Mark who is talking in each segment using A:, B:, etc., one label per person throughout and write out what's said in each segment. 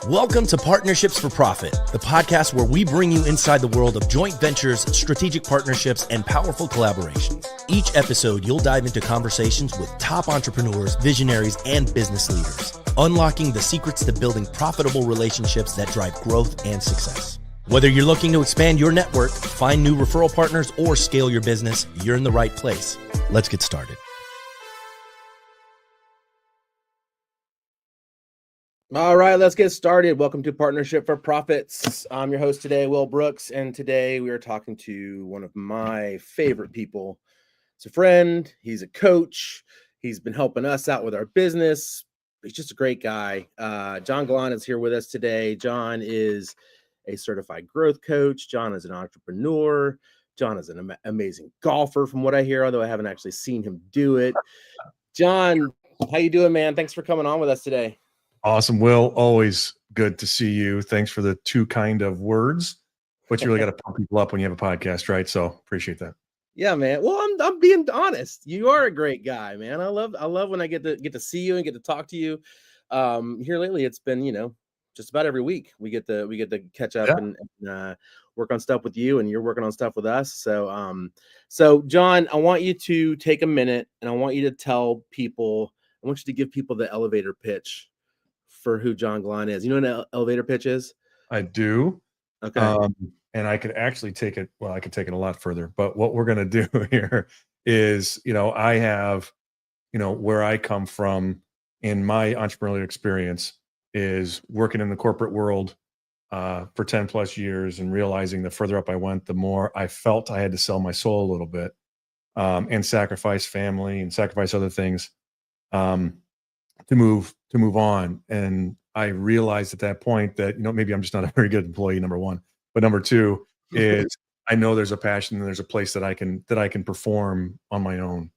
A: Welcome to Partnerships for Profit, the podcast where we bring you inside the world of joint ventures, strategic partnerships, and powerful collaborations. Each episode, you'll dive into conversations with top entrepreneurs, visionaries, and business leaders, unlocking the secrets to building profitable relationships that drive growth and success. Whether you're looking to expand your network, find new referral partners, or scale your business, you're in the right place. Let's get started. All right, let's get started. Welcome to Partnership for Profits. I'm your host today, Will Brooks, and today we are talking to one of my favorite people. It's a friend. He's a coach. He's been helping us out with our business. He's just a great guy. John Glon is here with us today. John is a certified growth coach. John is an entrepreneur. John is an amazing golfer from what I hear, although I haven't actually seen him do it. John, how you doing, man? Thanks for coming on with us today.
B: Awesome, Will. Always good to see you. Thanks for the two kind of words, but you really got to pump people up when you have a podcast, right? So appreciate that.
A: Yeah, man. Well, I'm being honest. You are a great guy, man. I love when I get to see you and get to talk to you. Here lately, it's been just about every week we get to catch up and work on stuff with you, and you're working on stuff with us. So John, I want you to take a minute, and I want you to tell people. I want you to give people the elevator pitch for who John Glon is. You know what an elevator pitch is?
B: I do.
A: Okay.
B: And I could actually take it. Well, I could take it a lot further. But what we're going to do here is, I have, where I come from in my entrepreneurial experience is working in the corporate world for 10 plus years and realizing the further up I went, the more I felt I had to sell my soul a little bit and sacrifice family and sacrifice other things to move on. And I realized at that point that, maybe I'm just not a very good employee, number one, but number two is I know there's a passion and there's a place that I can perform on my own.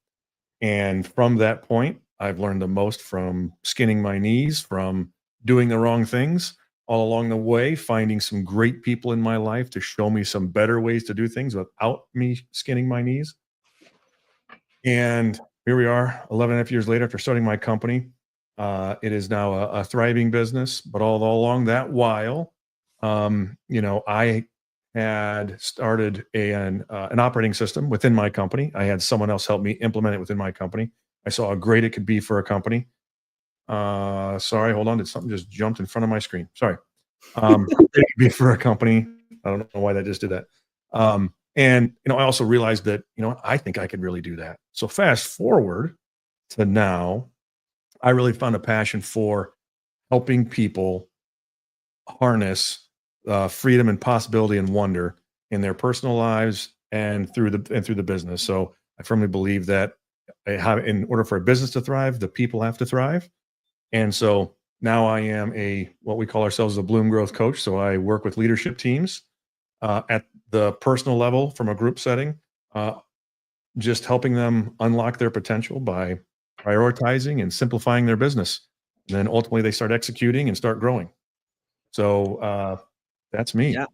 B: And from that point, I've learned the most from skinning my knees, from doing the wrong things all along the way, finding some great people in my life to show me some better ways to do things without me skinning my knees. And here we are 11 and a half years later after starting my company. It is now a thriving business, but all along that while, I had started an operating system within my company. I had someone else help me implement it within my company. I saw how great it could be for a company. Sorry, hold on. Did something just jumped in front of my screen? Sorry. It could be for a company. I don't know why that just did that. And I also realized that, I think I could really do that. So fast forward to now, I really found a passion for helping people harness freedom and possibility and wonder in their personal lives and through the business. So I firmly believe that in order for a business to thrive, the people have to thrive. And so now I am what we call ourselves a Bloom Growth Coach. So I work with leadership teams at the personal level from a group setting, just helping them unlock their potential by prioritizing and simplifying their business. And then ultimately they start executing and start growing. So that's me.
A: Yeah.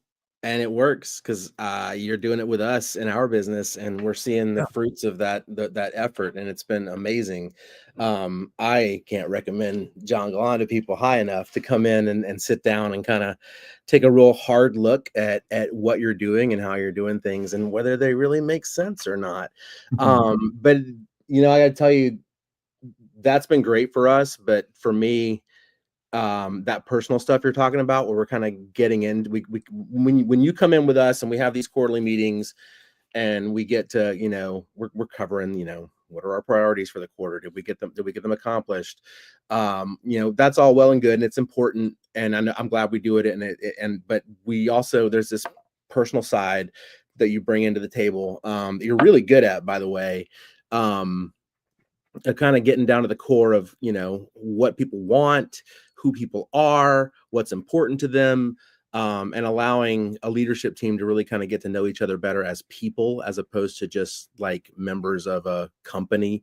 A: And it works because you're doing it with us in our business, and we're seeing the fruits of that effort, and it's been amazing. I can't recommend John Glon to people high enough to come in and sit down and kind of take a real hard look at what you're doing and how you're doing things and whether they really make sense or not. But I got to tell you, that's been great for us. But for me, that personal stuff you're talking about, where we're kind of getting in, when you come in with us and we have these quarterly meetings and we get to, we're covering, what are our priorities for the quarter? Did we get them accomplished? That's all well and good, and it's important. And I'm glad we do it. But we also, there's this personal side that you bring into the table. That you're really good at, by the way. Kind of getting down to the core of, what people want, who people are, what's important to them, and allowing a leadership team to really kind of get to know each other better as people, as opposed to just like members of a company.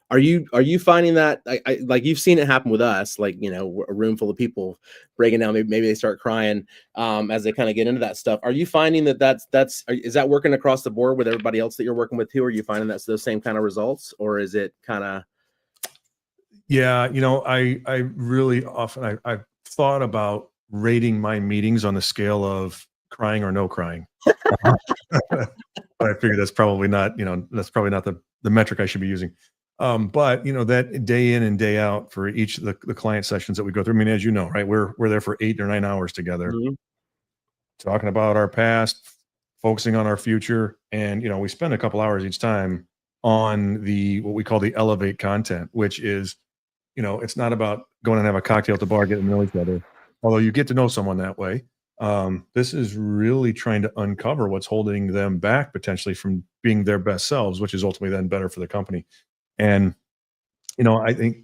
A: Are you finding that like you've seen it happen with us, like, a room full of people breaking down, maybe they start crying as they kind of get into that stuff. Are you finding is that working across the board with everybody else that you're working with too? Are you finding that's those same kind of results, or is it kind of?
B: Yeah. I really often, I've thought about rating my meetings on the scale of crying or no crying. But I figured that's probably not, that's probably not the metric I should be using. But that day in and day out for each of the client sessions that we go through. I mean, as you know, right, we're there for 8 or 9 hours together,
A: Mhm.
B: talking about our past, focusing on our future, and we spend a couple hours each time on the what we call the elevate content, which is it's not about going and have a cocktail at the bar, getting to know each other, although you get to know someone that way. This is really trying to uncover what's holding them back potentially from being their best selves, which is ultimately then better for the company. And I think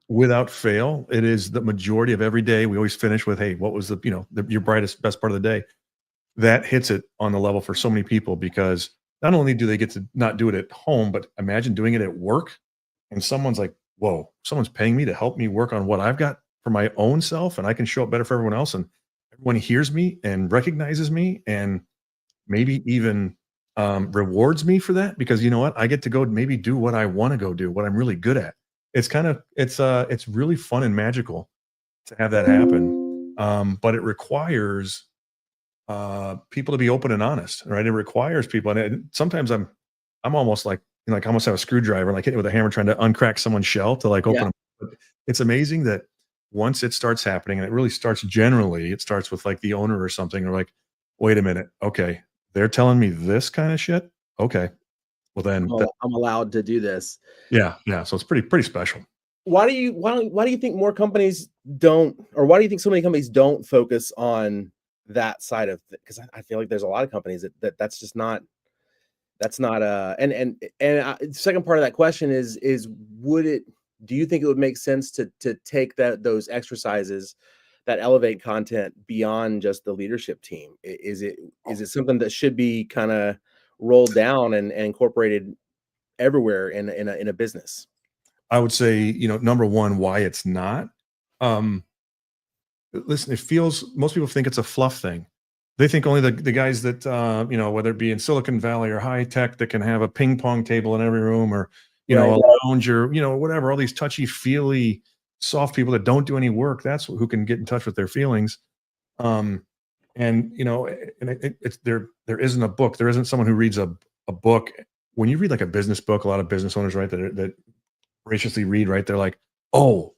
B: without fail, it is the majority of every day. We always finish with, "Hey, what was your brightest, best part of the day?" That hits it on the level for so many people because not only do they get to not do it at home, but imagine doing it at work and someone's like, "Whoa, someone's paying me to help me work on what I've got for my own self, and I can show up better for everyone else." And everyone hears me and recognizes me and maybe even rewards me for that because you know what? I get to go maybe do what I want to go do, what I'm really good at. It's really fun and magical to have that happen. But it requires people to be open and honest, right? It requires people, and sometimes I'm almost like I almost have a screwdriver, like hitting it with a hammer, trying to uncrack someone's shell to like
A: Yeah.
B: open them. But it's amazing that once it starts happening, and it really starts generally, it starts with like the owner or something, or like, wait a minute, okay, they're telling me this kind of shit. Okay, well then,
A: I'm allowed to do this.
B: yeah, yeah. So it's pretty special.
A: Why do you think more companies don't, or why do you think so many companies don't focus on that side of it? Because I feel like there's a lot of companies that's just not, that's not second part of that question is would it do you think it would make sense to take those exercises that elevate content beyond just the leadership team? Is it something that should be kind of rolled down and incorporated everywhere in a business?
B: I would say, number one, why it's not. Um, Listen, it feels most people think it's a fluff thing. They think only the guys that whether it be in Silicon Valley or high tech that can have a ping pong table in every room or
A: Right.
B: a lounge or whatever, all these touchy feely soft people that don't do any work, that's who can get in touch with their feelings. Um, and it's there isn't a book, there isn't someone who reads a book. When you read like a business book, a lot of business owners, right, that graciously read, right, they're like, oh,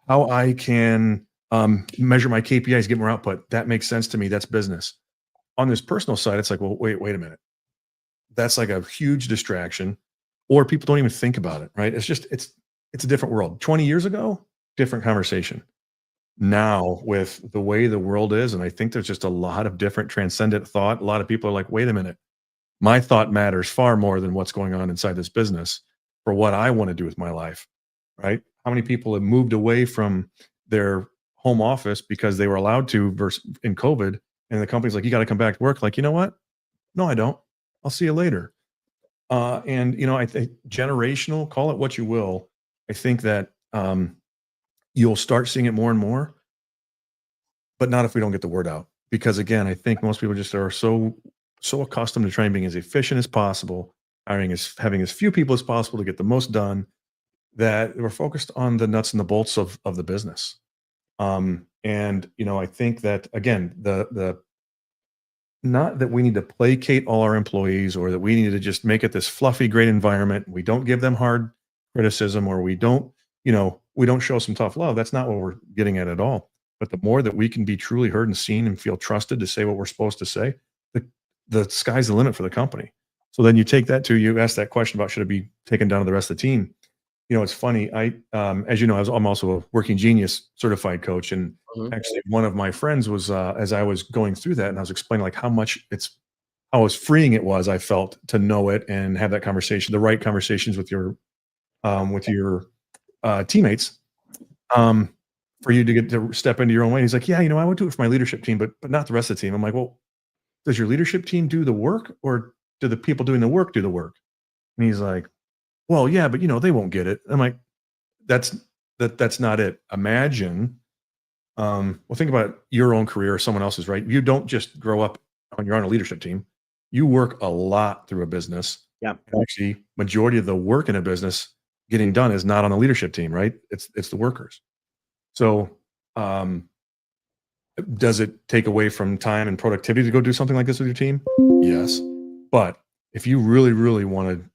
B: how I can measure my KPIs, get more output. That makes sense to me. That's business. On this personal side, it's like, well, wait a minute. That's like a huge distraction, or people don't even think about it, right? It's a different world. 20 years ago, different conversation. Now, with the way the world is, and I think there's just a lot of different transcendent thought. A lot of people are like, wait a minute, my thought matters far more than what's going on inside this business for what I want to do with my life, right? How many people have moved away from their home office because they were allowed to versus in COVID, and the company's like, you got to come back to work. Like, you know what? No, I don't. I'll see you later. And I think generational, call it what you will. I think that you'll start seeing it more and more, but not if we don't get the word out. Because again, I think most people just are so accustomed to trying being as efficient as possible, having as few people as possible to get the most done, that we're focused on the nuts and the bolts of the business. And I think that again, the not that we need to placate all our employees or that we need to just make it this fluffy, great environment. We don't give them hard criticism or we don't show some tough love. That's not what we're getting at all. But the more that we can be truly heard and seen and feel trusted to say what we're supposed to say, the, the sky's the limit for the company. So then you take that to you ask that question about should it be taken down to the rest of the team. It's funny. As you know, I'm also a working genius certified coach, and
A: Mhm.
B: actually, one of my friends was as I was going through that, and I was explaining like how much how as freeing it was. I felt to know it and have that conversation, the right conversations with your teammates, um, for you to get to step into your own way. And he's like, yeah, I would do it for my leadership team, but not the rest of the team. I'm like, well, does your leadership team do the work, or do the people doing the work do the work? And he's like, well, yeah, but they won't get it. I'm like, that's that's not it. Imagine, well, think about your own career or someone else's, right? You don't just grow up on you're on a leadership team. You work a lot through a business.
A: Yeah.
B: And actually, majority of the work in a business getting done is not on the leadership team, right? It's the workers. So Does it take away from time and productivity to go do something like this with your team? Yes. But if you really, really want to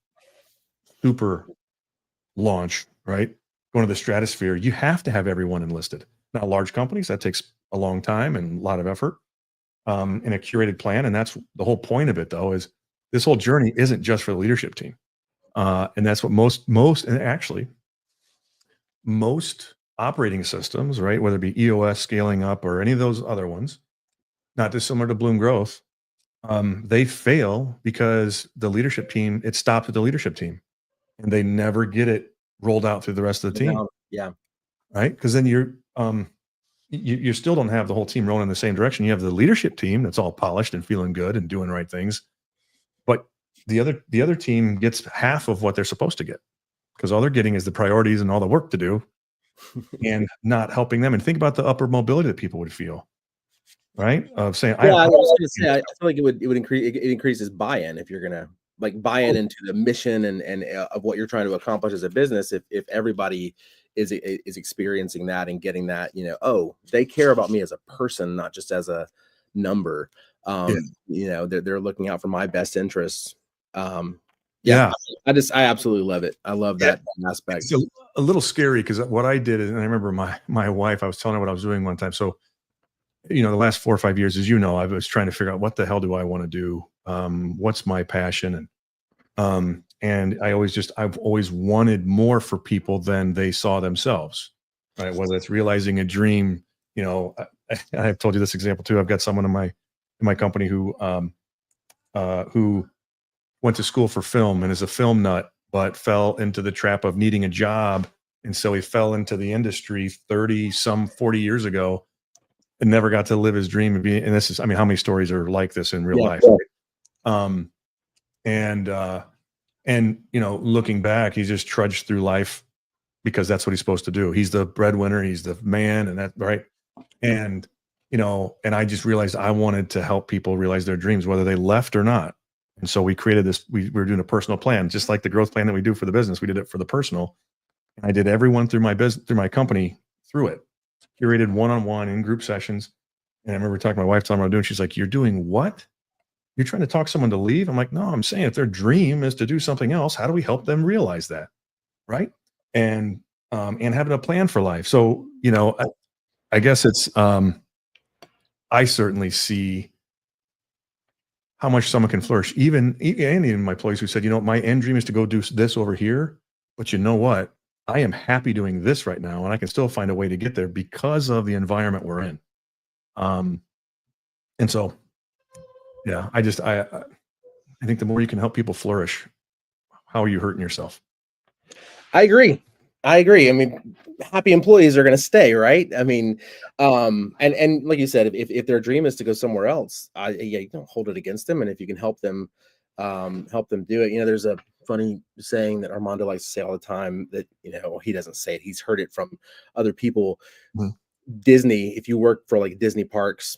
B: super launch, right? Go into the stratosphere, you have to have everyone enlisted. Now, large companies, that takes a long time and a lot of effort, in a curated plan. And that's the whole point of it, though, is this whole journey isn't just for the leadership team. And that's what and actually, most operating systems, right, whether it be EOS, scaling up, or any of those other ones, not dissimilar to Bloom Growth, they fail because the leadership team, it stops at the leadership team and they never get it rolled out through the rest of the team,
A: Yeah.
B: right? Because then you still don't have the whole team rolling in the same direction. You have the leadership team that's all polished and feeling good and doing right things, but the other team gets half of what they're supposed to get because all they're getting is the priorities and all the work to do and not helping them. And think about the upward mobility that people would feel, right? Of saying,
A: Yeah,
B: I
A: I was gonna
B: am
A: say, I feel like it would increase it increases buy-in if you're gonna, like, buy in into the mission and of what you're trying to accomplish as a business. If everybody is experiencing that and getting that, oh, they care about me as a person, not just as a number.
B: yeah,
A: They're looking out for my best interests. Um, yeah,
B: yeah.
A: I absolutely love it. I love
B: Yeah.
A: that
B: It's
A: aspect.
B: a little scary because what I did is, and I remember my wife, I was telling her what I was doing one time. So, the last 4 or 5 years, as you know, I was trying to figure out what the hell do I want to do? What's my passion? And I've always wanted more for people than they saw themselves, right? Whether it's realizing a dream, I've told you this example too. I've got someone in my company who went to school for film and is a film nut, but fell into the trap of needing a job. And so he fell into the industry 40 years ago and never got to live his dream and this is, I mean, how many stories are like this in real
A: Yeah,
B: life? Right? Um, and looking back, he just trudged through life because that's what he's supposed to do. He's the breadwinner, he's the man, and that, right. And I just realized I wanted to help people realize their dreams, whether they left or not. And so we created this, we were doing a personal plan, just like the growth plan that we do for the business. We did it for the personal. And I did everyone through my business, through my company, through it, curated one-on-one in group sessions. And I remember talking to my wife, telling her what I'm doing. She's like, "You're doing what? You're trying to talk someone to leave?" I'm like, "No, I'm saying if their dream is to do something else, how do we help them realize that?" Right. And having a plan for life. So, I guess I certainly see how much someone can flourish. Even my employees who said, my end dream is to go do this over here, but you know what? I am happy doing this right now, and I can still find a way to get there because of the environment we're in. Um, and so, yeah, I think the more you can help people flourish, how are you hurting yourself?
A: I agree. I agree. I mean, happy employees are going to stay, right? I mean, and like you said, if their dream is to go somewhere else, yeah, you don't hold it against them, and if you can help them do it. There's a funny saying that Armando likes to say all the time that he doesn't say it; he's heard it from other people.
B: Mhm.
A: Disney, if you work for like Disney parks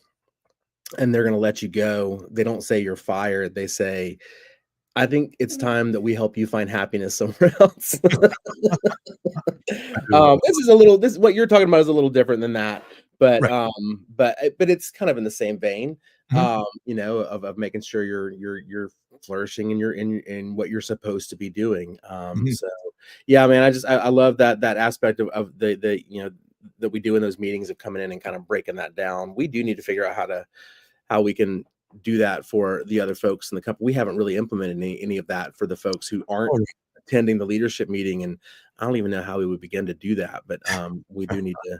A: and they're going to let you go, they don't say you're fired. They say, "I think it's time that we help you find happiness somewhere else."
B: I do.
A: This what you're talking about is a little different than that, but
B: Right.
A: but it's kind of in the same vein,
B: Mhm.
A: of making sure you're flourishing and you're in what you're supposed to be doing.
B: Mhm.
A: So yeah, man, I love that aspect of the that we do in those meetings of coming in and kind of breaking that down. We do need to figure out how we can do that for the other folks in the company. We haven't really implemented any of that for the folks who aren't
B: Oh,
A: attending the leadership meeting, and I don't even know how we would begin to do that. But we do need to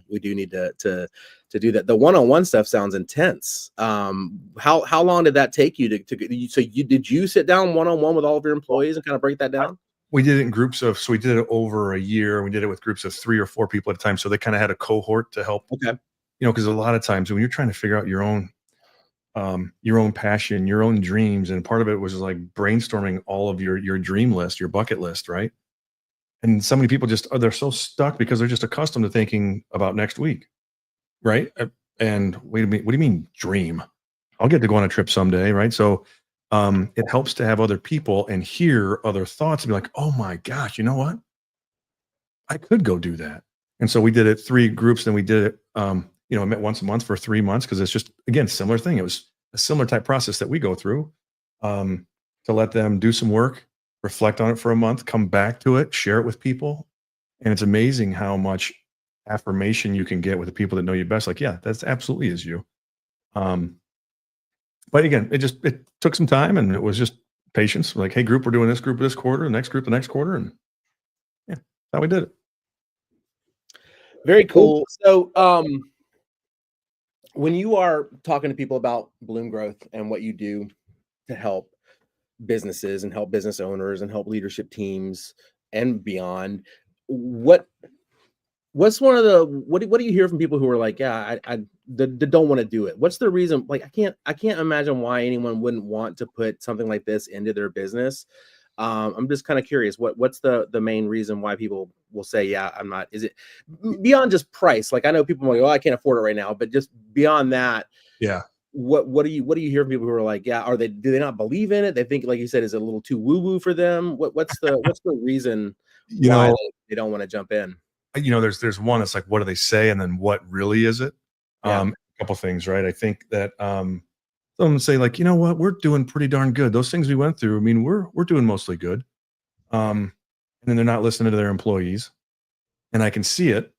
A: do that. The one-on-one stuff sounds intense. How long did that take you did you sit down one-on-one with all of your employees and kind of break that
B: I
A: down?
B: we did it in groups of so we did it over a year. We did it with groups of 3 or 4 people at a time, so they kinda had a cohort to help,
A: Okay.
B: because a lot of times when you're trying to figure out your own passion, your own dreams, and part of it was like brainstorming all of your dream list, your bucket list, right? And so many people they're so stuck because they're just accustomed to thinking about next week, right? And wait a minute, what do you mean dream? I'll get to go on a trip someday, right? So it helps to have other people and hear other thoughts and be like, oh my gosh, you know what? I could go do that. And so we did it 3 groups, then we did it I met once a month for 3 months because it's just, again, similar thing. It was a similar type process that we go through, um, to let them do some work, reflect on it for a month, come back to it, share it with people. And it's amazing how much affirmation you can get with the people that know you best. Like, yeah, that's absolutely is you. Um, but again, it took some time and it was just patience. Like, hey, group, we're doing this group this quarter, the next group the next quarter, and yeah, that's how we did it.
A: Very cool. So, when you are talking to people about Bloom Growth and what you do to help businesses and help business owners and help leadership teams and beyond, what what's one of the what do you hear from people who are like, yeah, I don't want to do it? What's the reason? Like, I can't imagine why anyone wouldn't want to put something like this into their business. I'm just kind of curious, what's the main reason why people will say, yeah, I'm not? Is it beyond just price? Like, I know people are like, oh, I can't afford it right now, but just beyond that,
B: Yeah.
A: what do you hear from people who are like, yeah, do they not believe in it? They think, like you said, is it a little too woo woo for them? What's the reason
B: You
A: why
B: know,
A: they don't want to jump in?
B: there's one, it's like, what do they say? And then what really is it?
A: Yeah,
B: A couple things, right? I think that some say, like, you know what, we're doing pretty darn good. Those things we went through, I mean, we're doing mostly good. And then they're not listening to their employees. And I can see it.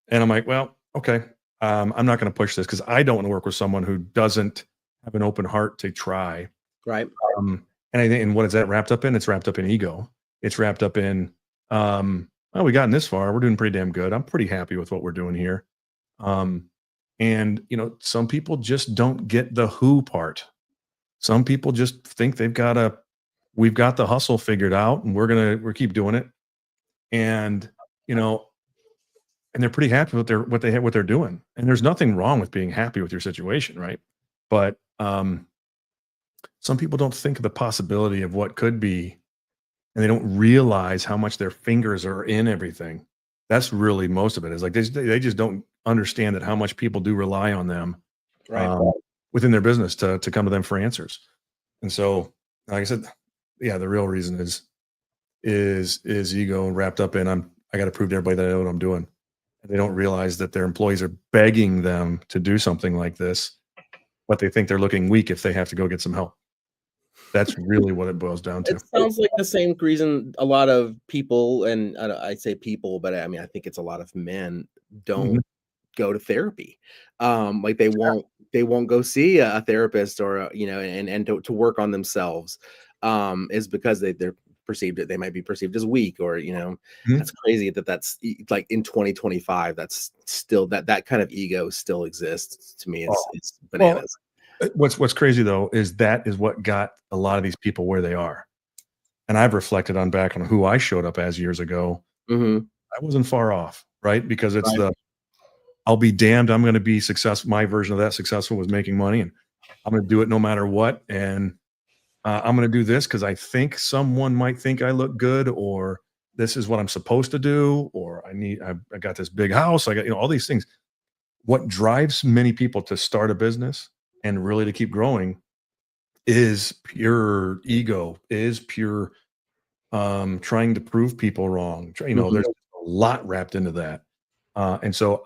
B: And I'm like, well, okay. I'm not going to push this because I don't want to work with someone who doesn't have an open heart to try.
A: right.
B: And I think, and what is that wrapped up in? It's wrapped up in ego. It's wrapped up in, well, we gotten this far. We're doing pretty damn good. I'm pretty happy with what we're doing here. Um, and some people just don't get the who part. Some people just think we've got the hustle figured out, and we're keep doing it. And you know, and they're pretty happy with what they're doing. And there's nothing wrong with being happy with your situation, right? But some people don't think of the possibility of what could be, and they don't realize how much their fingers are in everything. That's really most of it. Is like they just don't understand that how much people do rely on them,
A: Right.
B: um, within their business to come to them for answers. And so, like I said, yeah, the real reason is ego wrapped up in I got to prove to everybody that I know what I'm doing. And they don't realize that their employees are begging them to do something like this, but they think they're looking weak if they have to go get some help. That's really what it boils down
A: It
B: to.
A: sounds like the same reason a lot of people, and I say people, but I mean, I think it's a lot of men don't
B: Mhm.
A: go to therapy. Like, they won't go see a therapist, or and to work on themselves, is because they're perceived, they might be perceived as weak, or
B: Mhm.
A: that's crazy that's like in 2025, that's still that kind of ego still exists. To me, it's
B: Oh,
A: it's
B: well,
A: bananas.
B: what's crazy though is that is what got a lot of these people where they are. And I've reflected on back on who I showed up as years ago.
A: Hmm.
B: I wasn't far off, right? Because it's
A: Right.
B: the I'll be damned, I'm going to be successful. My version of that successful was making money, and I'm going to do it no matter what. And I'm going to do this because I think someone might think I look good, or this is what I'm supposed to do, or I got this big house. I got, all these things. What drives many people to start a business and really to keep growing is pure ego, is pure trying to prove people wrong.
A: Hmm.
B: There's a lot wrapped into that. And so,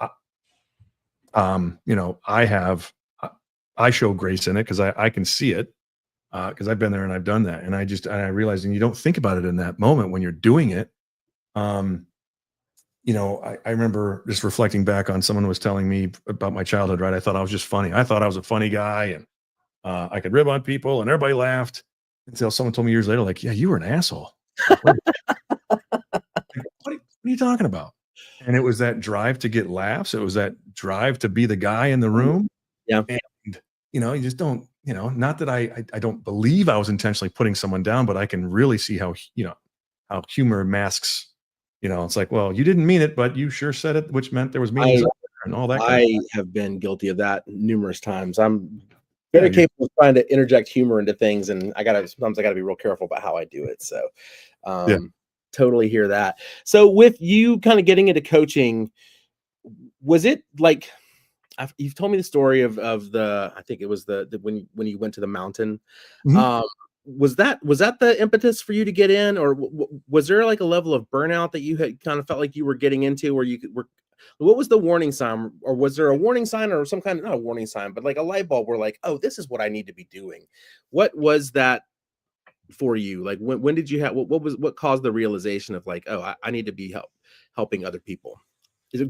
B: I have, I show grace in it because I can see it, because I've been there and I've done that. And I realized, and you don't think about it in that moment when you're doing it. Um, I remember just reflecting back on someone was telling me about my childhood, right? I thought I was just funny. I thought I was a funny guy, and I could rib on people and everybody laughed until someone told me years later, like, yeah, you were an asshole. Like, what are you talking about? And it was that drive to get laughs. It was that drive to be the guy in the room.
A: Yeah.
B: And, you just don't, not that I don't believe I was intentionally putting someone down, but I can really see how humor masks, it's like, well, you didn't mean it, but you sure said it, which meant there was meaning
A: I
B: somewhere and all that kind of,
A: I have been guilty of that numerous times. I'm
B: yeah,
A: very capable of trying to interject humor into things, and sometimes I gotta be real careful about how I do it. So,
B: yeah.
A: um, totally hear that. So, with you kind of getting into coaching, was it like, you've told me the story of the, I think it was the when you went to the mountain.
B: Mhm.
A: Um, was that the impetus for you to get in, or was there like a level of burnout that you had kind of felt like you were getting into, where you were? what was the warning sign, or was there a warning sign or some kind of, not a warning sign, but like a light bulb where like, oh, this is what I need to be doing? What was that for you? Like when did you have what caused the realization of like, oh, I need to be helping other people?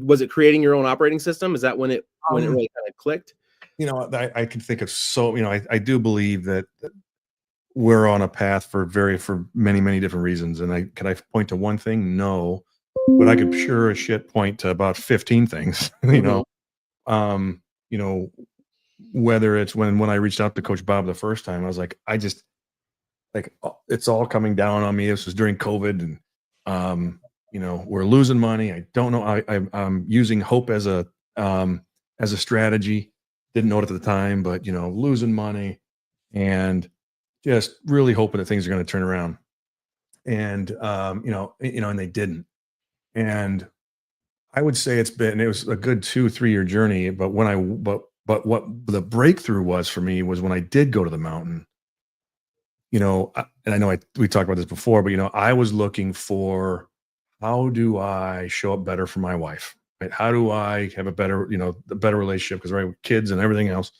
A: Was it creating your own operating system? Is that when it
B: Um,
A: really kind of clicked?
B: I can think of so, I do believe that we're on a path for many, many different reasons. And can I point to one thing? No, but I could sure as shit point to about 15 things,
A: Hmm.
B: um, you know, whether it's when I reached out to Coach Bob the first time, I was like, I just like it's all coming down on me. This was during COVID, and we're losing money. I don't know. I'm using hope as a strategy. Didn't know it at the time, but losing money and just really hoping that things are going to turn around. And and they didn't. And I would say it was a good 2 3 year journey. But what the breakthrough was for me was when I did go to the mountain. And I know we talked about this before, but I was looking for, how do I show up better for my wife? Right? How do I have a better, the better relationship? Because right, with kids and everything else.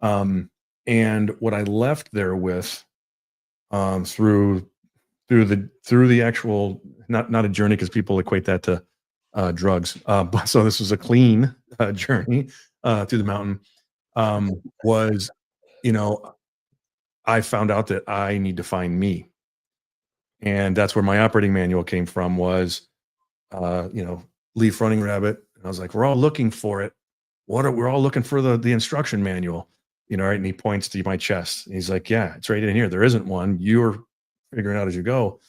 B: Um, and what I left there with, through the actual, not a journey, because people equate that to drugs. But so this was a clean journey through the mountain. Was you know I found out that I need to find me, and that's where my operating manual came from. Was uh, you know, Leaf Running Rabbit. And I was like, we're all looking for it. We're all looking for the instruction manual, right? And he points to my chest. And he's like, yeah, it's right in here. There isn't one. You're figuring out as you go.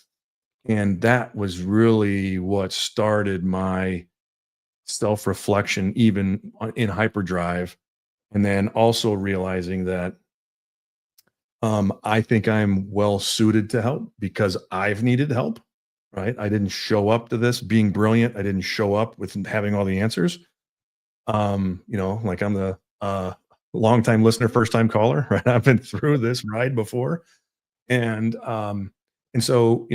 B: And that was really what started my self-reflection, even in hyperdrive. And then also realizing that I think I'm well suited to help because I've needed help, right? I didn't show up to this being brilliant. I didn't show up with having all the answers. Like I'm the long time listener, first time caller, right? I've been through this ride before. And so,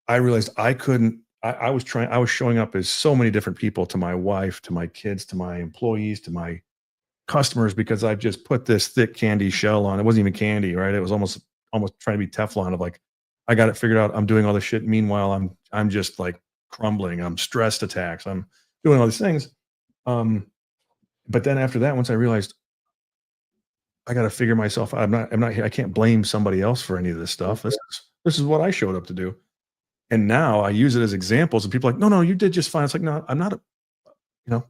B: I realized I couldn't, I was showing up as so many different people, to my wife, to my kids, to my employees, to my customers, because I've just put this thick candy shell on. It wasn't even candy, right? It was almost trying to be Teflon of like, I got it figured out. I'm doing all this shit. Meanwhile, I'm just like crumbling. I'm stressed attacks. I'm doing all these things. Um, but then after that, once I realized I got to figure myself out, I'm not here. I can't blame somebody else for any of this stuff. This is what I showed up to do. And now I use it as examples, and people are like, no, no, you did just fine. It's like, no, I'm not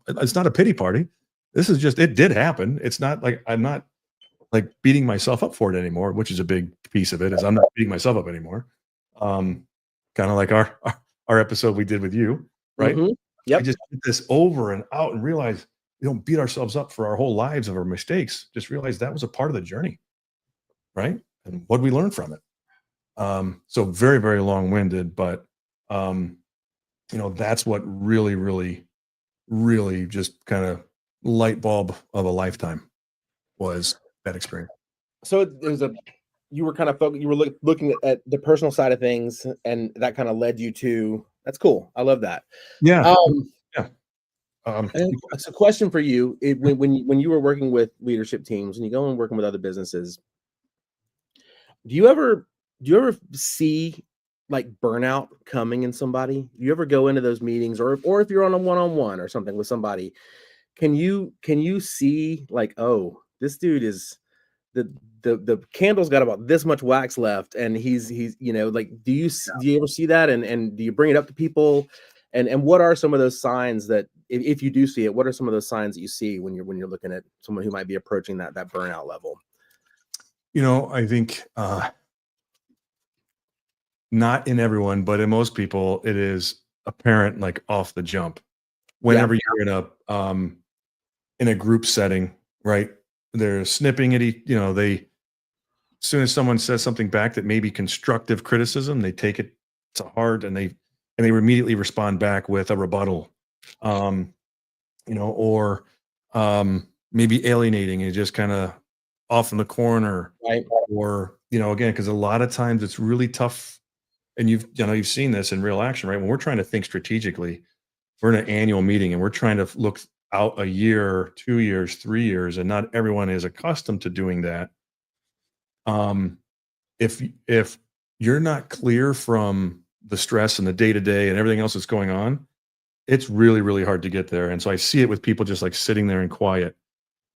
B: it's not a pity party. This is just, it did happen. It's not like I'm not like beating myself up for it anymore, which is a big piece of it, is I'm not beating myself up anymore. Um, Kind of like our episode we did with you, right?
A: Hmm.
B: I
A: Yep.
B: just did this over and out and realize we don't beat ourselves up for our whole lives of our mistakes. Just realize that was a part of the journey, right? And what we learned from it. So very, very long-winded, but um, that's what really, really, really just kind of light bulb of a lifetime was that experience.
A: So there's a you were kind of you were looking at the personal side of things, and that kind of led you to, that's cool. I love that.
B: Yeah,
A: Um,
B: yeah.
A: and it's a question for you. When you were working with leadership teams and you go and working with other businesses, do you ever see like burnout coming in somebody? Do you ever go into those meetings, or if you're on a one-on-one or something with somebody, can you see like, oh, this dude is the the candle's got about this much wax left, and he's like, do you ever see that, and do you bring it up to people, and what are some of those signs that, if you do see it, what are some of those signs that you see when you're looking at someone who might be approaching that burnout level?
B: I think not in everyone, but in most people, it is apparent like off the jump.
A: Yeah.
B: Whenever you're in a group setting, right? They're snipping at they, as soon as someone says something back that may be constructive criticism, they take it to heart, and they immediately respond back with a rebuttal. Um, or maybe alienating and just kind of off in the corner,
A: Right.
B: or again, because a lot of times it's really tough, and you've seen this in real action, right? When we're trying to think strategically we're in an annual meeting and we're trying to look out a year, 2 years, 3 years, and not everyone is accustomed to doing that. Um, if you're not clear from the stress and the day to day and everything else that's going on, it's really, really hard to get there. And so I see it with people just like sitting there and quiet.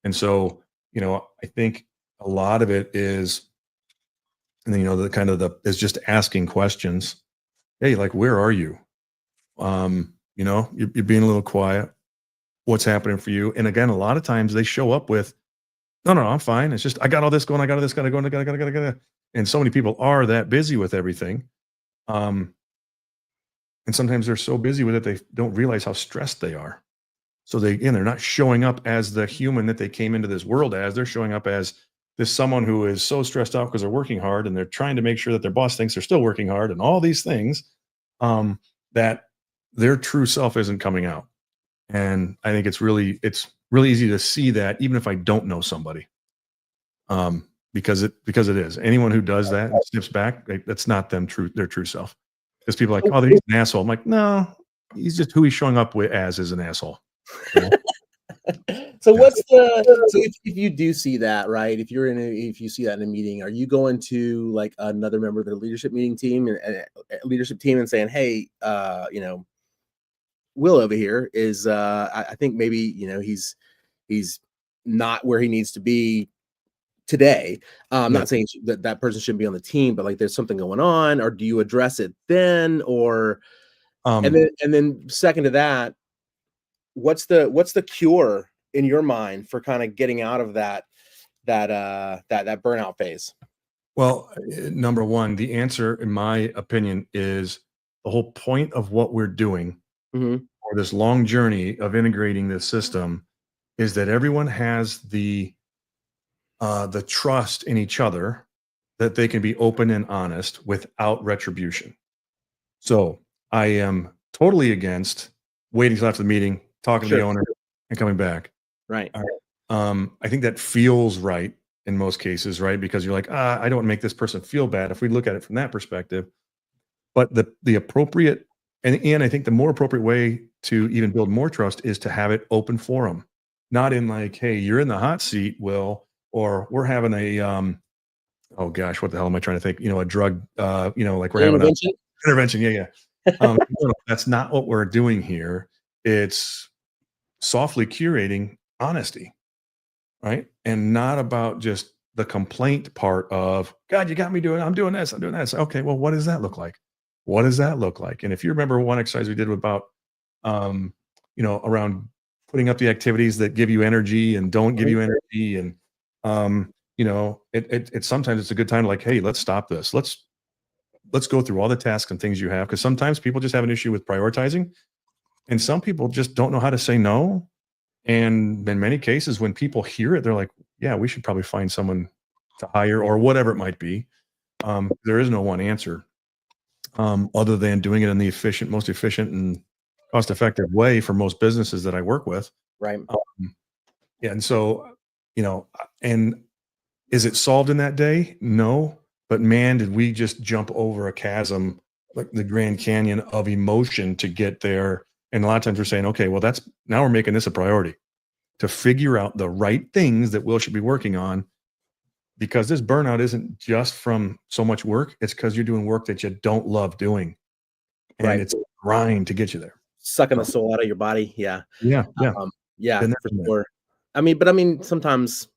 B: And so, I think a lot of it is, and then, the kind of the is just asking questions. Hey, like, where are you? You're being a little quiet. What's happening for you? And again, a lot of times they show up with, no, no, I'm fine. It's just I got all this going. I got all this gotta go. I gotta. And so many people are that busy with everything. Um, and sometimes they're so busy with it they don't realize how stressed they are. So they're not showing up as the human that they came into this world as. They're showing up as this someone who is so stressed out because they're working hard and they're trying to make sure that their boss thinks they're still working hard and all these things, that their true self isn't coming out. And I think it's really easy to see that even if I don't know somebody, because it is. Anyone who does that and snips back, that's not their true self. Because people are like, oh, he's an asshole. I'm like, no, he's just who he's showing up with as is an asshole. You know?
A: So
B: Yeah.
A: if you do see that, right? If you see that in a meeting, are you going to like another member of the leadership team and saying, hey, Will over here is I think maybe he's not where he needs to be today. I'm
B: Yeah.
A: not saying that person shouldn't be on the team, but like there's something going on, or do you address it then? Or
B: Um,
A: and then second to that, what's the cure in your mind for kind of getting out of that burnout phase?
B: well, number one, the answer, in my opinion, is the whole point of what we're doing
A: Hmm.
B: or this long journey of integrating this system is that everyone has the trust in each other that they can be open and honest without retribution. So I am totally against waiting till after the meeting, talking to
A: Sure.
B: the owner, and coming back.
A: Right.
B: All right. I think that feels right in most cases, right? Because you're like, I don't make this person feel bad if we look at it from that perspective. But the appropriate and I think the more appropriate way to even build more trust is to have it open forum, not in like, hey, you're in the hot seat, Will, or we're having a oh gosh, what the hell am I trying to think? A drug, like we're having a
A: Intervention.
B: intervention. Yeah, yeah. No, that's not what we're doing here. It's softly curating honesty, right? And not about just the complaint part of, God, you got me I'm doing this, I'm doing that. Okay, well, what does that look like? What does that look like? And if you remember one exercise we did about, um, around putting up the activities that give you energy and don't give you energy. And, it's sometimes it's a good time to like, hey, let's stop this. Let's go through all the tasks and things you have. Cause sometimes people just have an issue with prioritizing. And some people just don't know how to say no, and in many cases, when people hear it, they're like, yeah, we should probably find someone to hire or whatever it might be. There is no one answer, other than doing it in the most efficient and cost effective way for most businesses that I work with.
A: Right.
B: Um, yeah. And so, and is it solved in that day? No. But man, did we just jump over a chasm, like the Grand Canyon of emotion to get there. And a lot of times we're saying, okay, well, now we're making this a priority to figure out the right things that Will should be working on, because this burnout isn't just from so much work. It's because you're doing work that you don't love doing. And
A: Right.
B: it's a grind to get you there.
A: Sucking the
B: So,
A: soul out of your body. Yeah.
B: yeah. Yeah.
A: Yeah,
B: Been there,
A: for
B: done that.
A: sure. Sometimes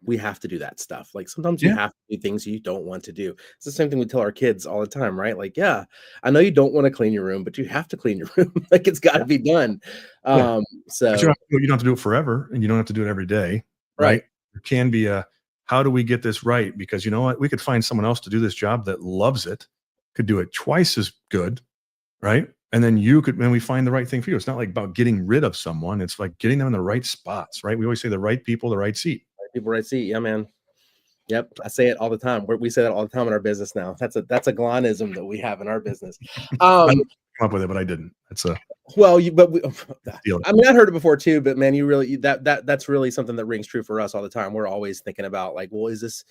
A: we have to do that stuff. Like sometimes you
B: Yeah.
A: have to do things you don't want to do. It's the same thing we tell our kids all the time, right? Like, yeah, I know you don't want to clean your room, but you have to clean your room. Like it's got to be done.
B: Yeah.
A: Um,
B: But you
A: so
B: don't have to do it forever, and you don't have to do it every day,
A: right,
B: right? There can be how do we get this right? Because you know what? We could find someone else to do this job that loves it, could do it twice as good, right? And then when we find the right thing for you. It's not like about getting rid of someone. It's like getting them in the right spots, right? We always say the right people, the right seat.
A: people right seat. Yeah, man. Yep, I say it all the time. We say that all the time in our business now. That's a Glonism that we have in our business.
B: I
A: Um,
B: didn't come up with it, but I didn't. That's a
A: well, you but we,
B: deal.
A: I mean, I heard it before too. But man, that's really something that rings true for us all the time. We're always thinking about like, well, is this?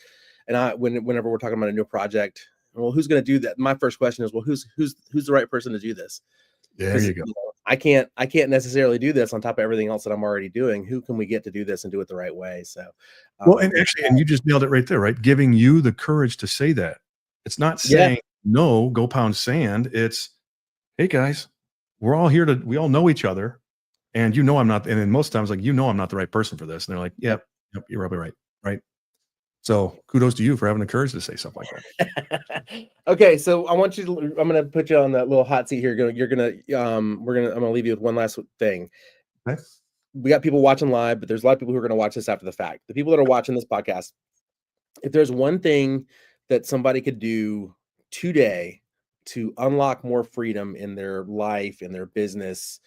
A: And whenever we're talking about a new project, well, who's going to do that? My first question is, well, who's the right person to do this?
B: There
A: Because
B: you go.
A: I can't necessarily do this on top of everything else that I'm already doing. Who can we get to do this and do it the right way? So,
B: Well, and
A: yeah,
B: actually, and you just nailed it right there, right? Giving you the courage to say that. It's not
A: yeah,
B: saying, "No, go pound sand." It's, "Hey, guys, we're all here to we all know each other, and I'm not," and then most times, like, "I'm not the right person for this." And they're like,
A: yep.
B: "Yep, yep, you're probably right." Right? So, kudos to you for having the courage to say stuff like that.
A: Okay, so I want you to. I'm gonna put you on that little hot seat here. You're gonna. I'm gonna leave you with one last thing.
B: Okay.
A: We got people watching live, but there's a lot of people who are gonna watch this after the fact. The people that are watching this podcast, if there's one thing that somebody could do today to unlock more freedom in their life, in their business,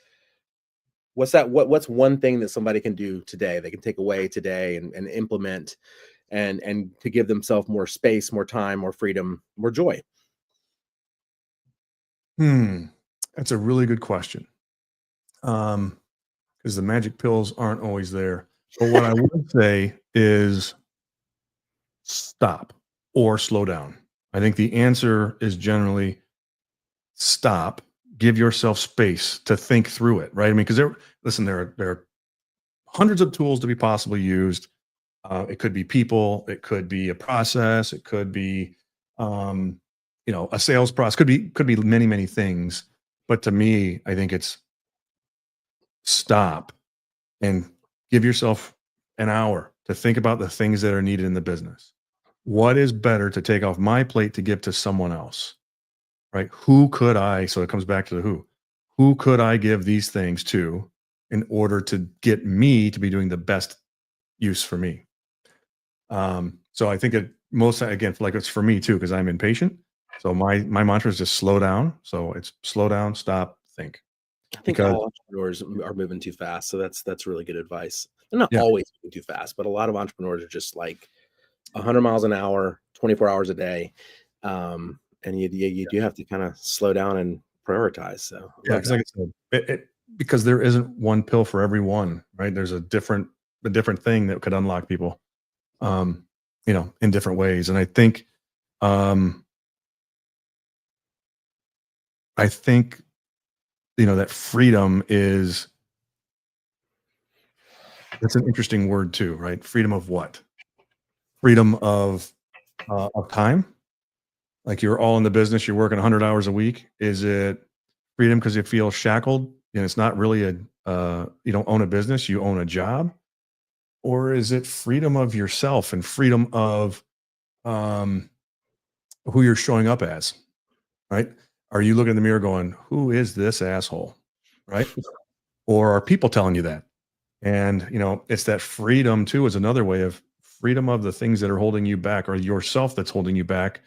A: what's that? What's one thing that somebody can do today? They can take away today and implement and to give themselves more space, more time, more freedom, more joy.
B: Hmm, that's a really good question. Because the magic pills aren't always there. But what I would say is stop or slow down. I think the answer is generally stop, give yourself space to think through it, right? I mean, because there are hundreds of tools to be possibly used. It could be people, it could be a process, it could be, um, a sales process, could be many, many things. But to me, I think it's stop and give yourself an hour to think about the things that are needed in the business. What is better to take off my plate to give to someone else? Right? Who could I? So it comes back to the who. Who could I give these things to in order to get me to be doing the best use for me? So I think it most again, like it's for me too, because I'm impatient. So my mantra is just slow down. So it's slow down, stop, think.
A: I think
B: Because
A: all entrepreneurs are moving too fast, so that's really good advice. They're not
B: yeah,
A: always moving too fast, but a lot of entrepreneurs are just like 100 miles an hour, 24 hours a day, and you do have to kind of slow down and prioritize. So I
B: yeah,
A: love
B: because like
A: that.
B: I said, because there isn't one pill for everyone, right? There's a different thing that could unlock people, um, in different ways. And um, I think, that freedom is that's an interesting word too, right? Freedom of what? Freedom of time. Like you're all in the business, you're working 100 hours a week. Is it freedom because you feel shackled and it's not really you don't own a business, you own a job? Or is it freedom of yourself and freedom of um, who you're showing up as, right? Are you looking in the mirror going, who is this asshole, right? Or are people telling you that? And, it's that freedom too is another way of freedom of the things that are holding you back or yourself that's holding you back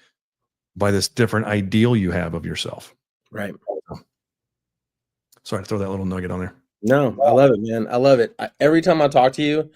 B: by this different ideal you have of yourself.
A: Right.
B: So, sorry to throw that little nugget on there.
A: No, I love it, man. I love it. Every time I talk to you,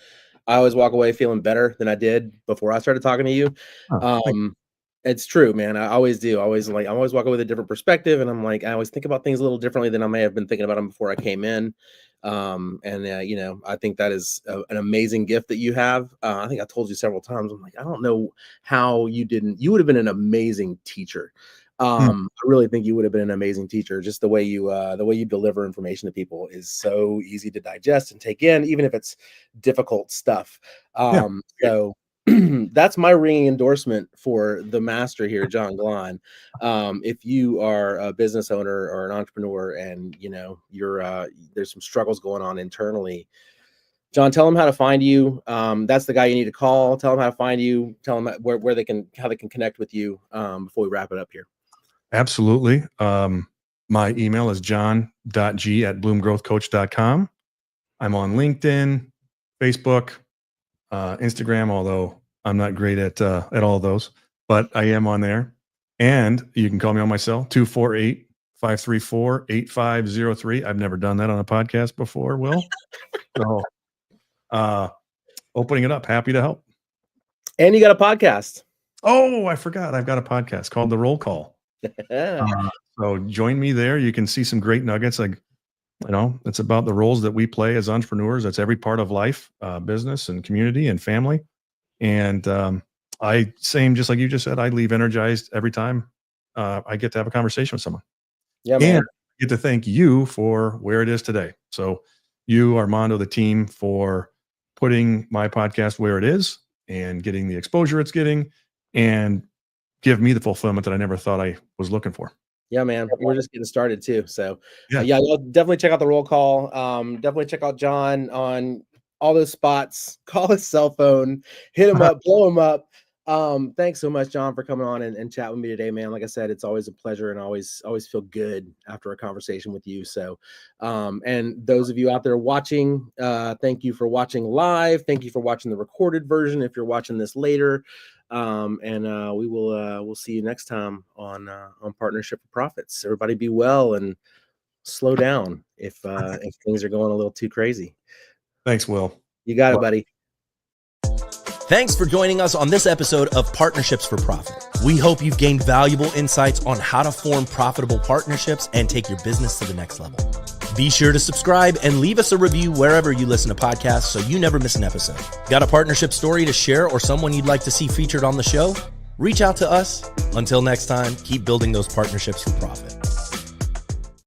A: I always walk away feeling better than I did before I started talking to you.
B: Oh, thank
A: Um, it's true, man. I always do. I always walk away with a different perspective, and I'm like, I always think about things a little differently than I may have been thinking about them before I came in. And I think that is an amazing gift that you have. I think I told you several times. I'm like, I don't know how you didn't. You would have been an amazing teacher.
B: you.
A: I really think you would have been an amazing teacher. Just the way you deliver information to people is so easy to digest and take in, even if it's difficult stuff.
B: Yeah.
A: So that's my ringing endorsement for the master here, John Glon. If you are a business owner or an entrepreneur and you're there's some struggles going on internally, John, tell them how to find you. That's the guy you need to call. Tell them how to find you. Tell them where they can how they can connect with you before we wrap it up here.
B: Absolutely. My email is john.g@bloomgrowthcoach.com. I'm on LinkedIn, Facebook, Instagram, although I'm not great at all of those, but I am on there. And you can call me on my cell, 248-534-8503. I've never done that on a podcast before, Will. So uh opening it up, happy to help.
A: And you got a podcast.
B: Oh, I forgot. I've got a podcast called The Roll Call. So join me there. You can see some great nuggets. Like, it's about the roles that we play as entrepreneurs. That's every part of life, business and community and family. And just like you just said, I leave energized every time I get to have a conversation with someone.
A: Yeah,
B: And
A: man.
B: get to thank you for where it is today. So you, Armando, the team, for putting my podcast where it is and getting the exposure it's getting and give me the fulfillment that I never thought I was looking for.
A: Yeah, man, we're just getting started too. So
B: Yeah.
A: yeah, you'll definitely check out the roll call. Definitely check out John on all those spots. Call his cell phone, hit him up, blow him up. Thanks so much, John, for coming on and chat with me today, man. Like I said, it's always a pleasure, and always feel good after a conversation with you. So, and those of you out there watching, thank you for watching live. Thank you for watching the recorded version if you're watching this later. We will we'll see you next time on Partnership for Profits. Everybody be well and slow down if things are going a little too crazy.
B: Thanks, Will.
A: You got it, buddy.
C: Thanks for joining us on this episode of Partnerships for Profit. We hope you've gained valuable insights on how to form profitable partnerships and take your business to the next level. Be sure to subscribe and leave us a review wherever you listen to podcasts so you never miss an episode. Got a partnership story to share or someone you'd like to see featured on the show? Reach out to us. Until next time, keep building those partnerships for profit.